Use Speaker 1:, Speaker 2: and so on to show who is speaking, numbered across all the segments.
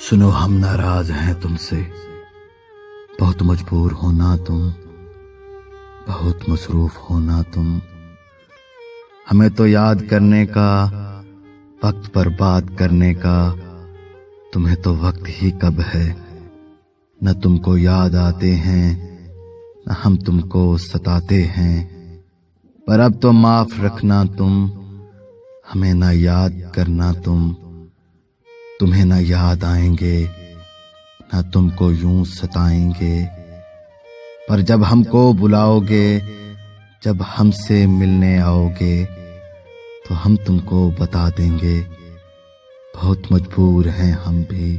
Speaker 1: सुनो, हम नाराज हैं तुमसे। बहुत मजबूर होना तुम, बहुत मसरूफ होना तुम। हमें तो याद करने का, वक्त पर बात करने का, तुम्हें तो वक्त ही कब है। न तुमको याद आते हैं, न हम तुमको सताते हैं। पर अब तो माफ रखना तुम, हमें ना याद करना तुम। तुम्हें ना याद आएंगे, ना तुमको यूं सताएंगे। पर जब हमको बुलाओगे, जब हमसे मिलने आओगे, तो हम तुमको बता देंगे। बहुत मजबूर हैं हम भी,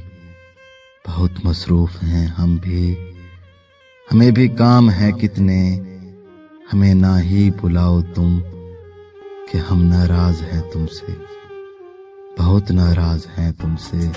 Speaker 1: बहुत मसरूफ हैं हम भी। हमें भी काम है कितने, हमें ना ही बुलाओ तुम। कि हम नाराज हैं तुमसे, बहुत नाराज हैं तुमसे।